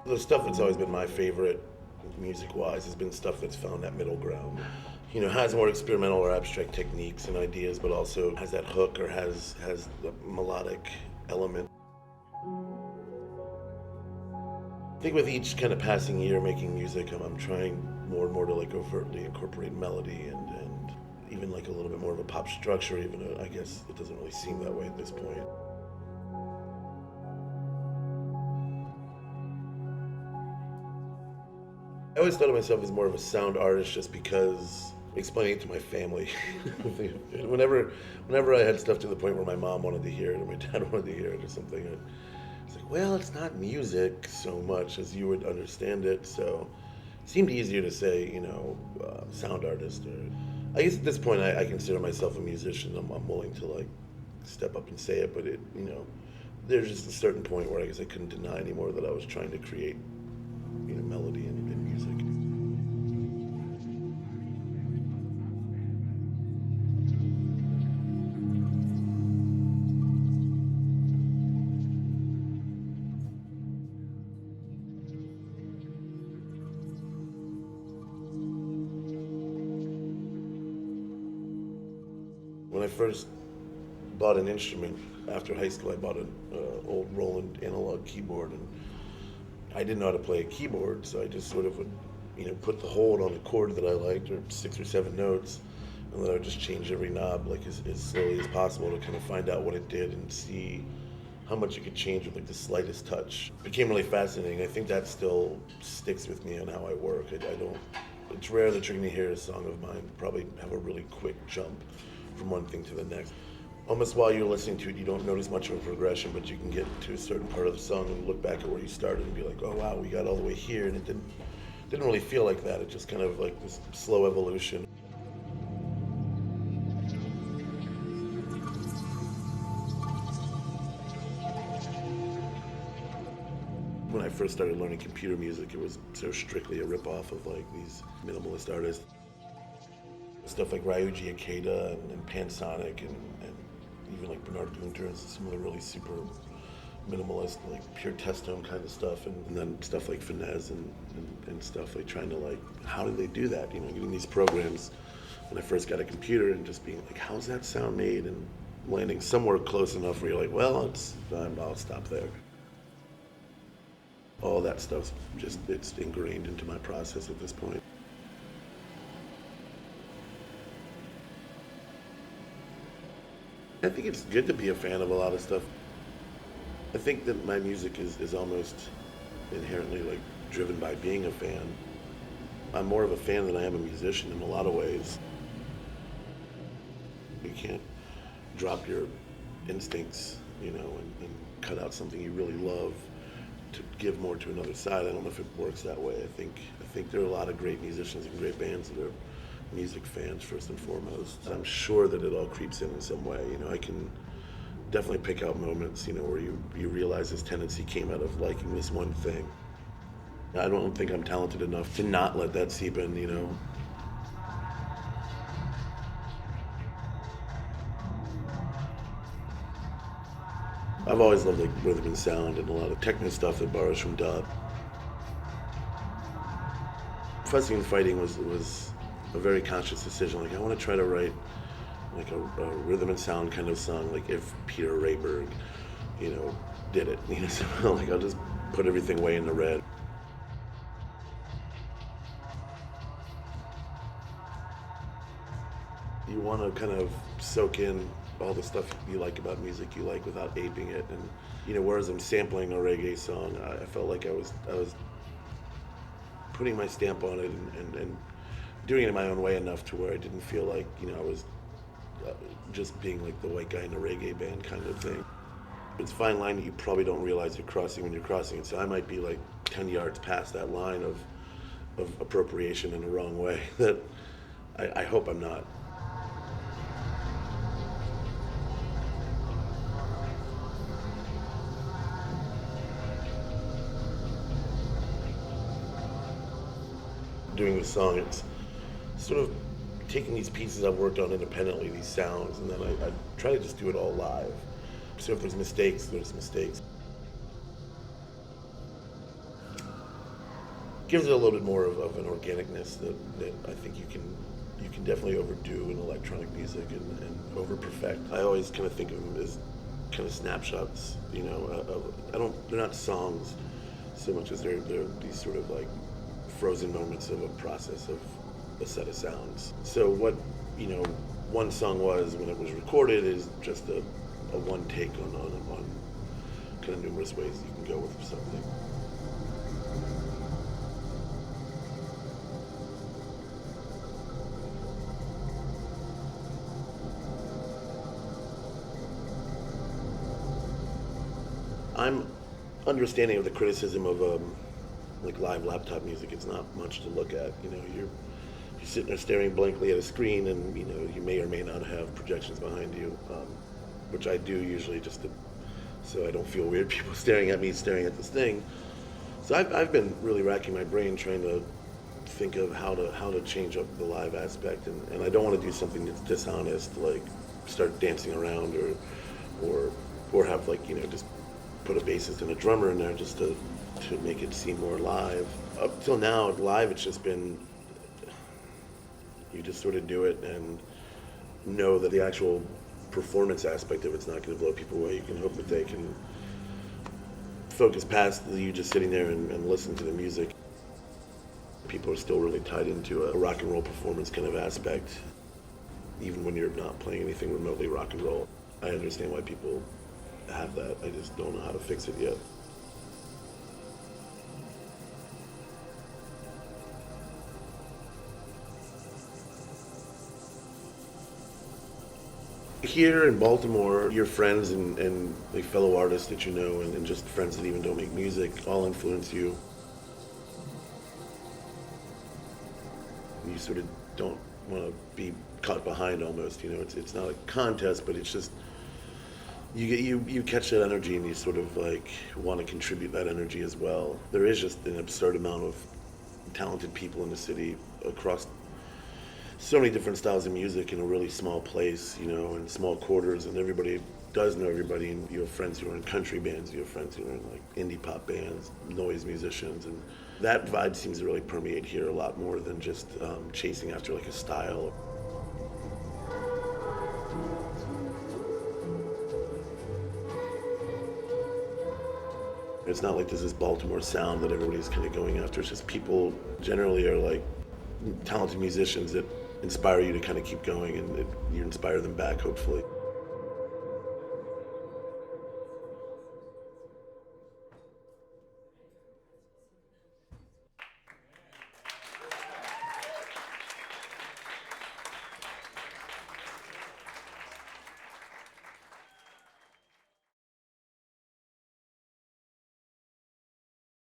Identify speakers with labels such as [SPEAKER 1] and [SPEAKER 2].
[SPEAKER 1] The stuff that's always been my favorite, music-wise, has been stuff that's found that middle ground. Has more experimental or abstract techniques and ideas, but also has that hook or has the melodic element. I think with each kind of passing year making music, I'm trying more and more to like overtly incorporate melody and even like a little bit more of a pop structure, even though I guess it doesn't really seem that way at this point. I always thought of myself as more of a sound artist just because explaining it to my family. whenever I had stuff to the point where my mom wanted to hear it or my dad wanted to hear it or something, it's like, well, it's not music so much as you would understand it. So it seemed easier to say, sound artist. Or I guess at this point I consider myself a musician. I'm willing to like step up and say it, but there's just a certain point where I guess I couldn't deny anymore that I was trying to create, melody and music. When I first bought an instrument after high school, I bought an old Roland analog keyboard, and I didn't know how to play a keyboard, so I just sort of would, put the hold on a chord that I liked, or 6 or 7 notes, and then I would just change every knob like as slowly as possible to kind of find out what it did and see how much you could change with like the slightest touch. It became really fascinating. I think that still sticks with me on how I work. I don't. It's rare that you're going to hear a song of mine probably have a really quick jump from one thing to the next. Almost while you're listening to it, you don't notice much of a progression, but you can get to a certain part of the song and look back at where you started and be like, oh wow, we got all the way here, and it didn't really feel like that. It just kind of like this slow evolution. When I first started learning computer music, it was so strictly a rip-off of like these minimalist artists. Stuff like Ryuji Ikeda and Pansonic and even like Bernard Gunter and some of the really super minimalist, like pure test tone kind of stuff, and then stuff like Finesse and stuff like trying to like, how do they do that? Getting these programs when I first got a computer and just being like, how's that sound made? And landing somewhere close enough where you're like, well, I'll stop there. All that stuff's it's ingrained into my process at this point. I think it's good to be a fan of a lot of stuff. I think that my music is almost inherently like driven by being a fan. I'm more of a fan than I am a musician in a lot of ways. You can't drop your instincts, and cut out something you really love to give more to another side. I don't know if it works that way. I think there are a lot of great musicians and great bands that are music fans first and foremost. I'm sure that it all creeps in some way. I can definitely pick out moments, where you realize this tendency came out of liking this one thing. I don't think I'm talented enough to not let that seep in. I've always loved like rhythm and sound and a lot of techno stuff that borrows from dub. Fussing and Fighting was a very conscious decision. Like I want to try to write like a rhythm and sound kind of song, like if Peter Rayberg, did it. So like I'll just put everything way in the red. You want to kind of soak in all the stuff you like about music you like without aping it, and whereas I'm sampling a reggae song, I felt like I was putting my stamp on it and doing it in my own way enough to where I didn't feel like I was just being like the white guy in a reggae band kind of thing. It's a fine line that you probably don't realize you're crossing when you're crossing it. So I might be like 10 yards past that line of appropriation in the wrong way that I hope I'm not. Doing the song, it's sort of taking these pieces I've worked on independently, these sounds, and then I try to just do it all live. So if there's mistakes, there's mistakes. gives it a little bit more of an organicness that I think you can definitely overdo in electronic music and over perfect. I always kind of think of them as kind of snapshots, you know. They're not songs so much as they're these sort of like frozen moments of a process of a set of sounds. So what, you know, one song was when it was recorded is just a one take on kind of numerous ways you can go with something. I'm understanding of the criticism of like live laptop music. It's not much to look at. You know, you're sitting there staring blankly at a screen, and you know you may or may not have projections behind you, which I do usually just so I don't feel weird. People staring at me, staring at this thing. So I've been really racking my brain trying to think of how to change up the live aspect, and I don't want to do something that's dishonest, like start dancing around or have like, you know, just put a bassist and a drummer in there just to make it seem more live. Up till now, live it's just been, you just sort of do it and know that the actual performance aspect of it's not going to blow people away. You can hope that they can focus past you just sitting there and listen to the music. People are still really tied into a rock and roll performance kind of aspect, even when you're not playing anything remotely rock and roll. I understand why people have that. I just don't know how to fix it yet. Here in Baltimore, your friends and like fellow artists that you know and just friends that even don't make music all influence you. You sort of don't want to be caught behind almost, you know. It's not a contest, but it's just you catch that energy and you sort of like want to contribute that energy as well. There is just an absurd amount of talented people in the city across so many different styles of music in a really small place, you know, in small quarters, and everybody does know everybody. And you have friends who are in country bands, you have friends who are in like indie pop bands, noise musicians, and that vibe seems to really permeate here a lot more than just chasing after like a style. It's not like there's this Baltimore sound that everybody's kind of going after. It's just people generally are like talented musicians that inspire you to kind of keep going, and you inspire them back, hopefully.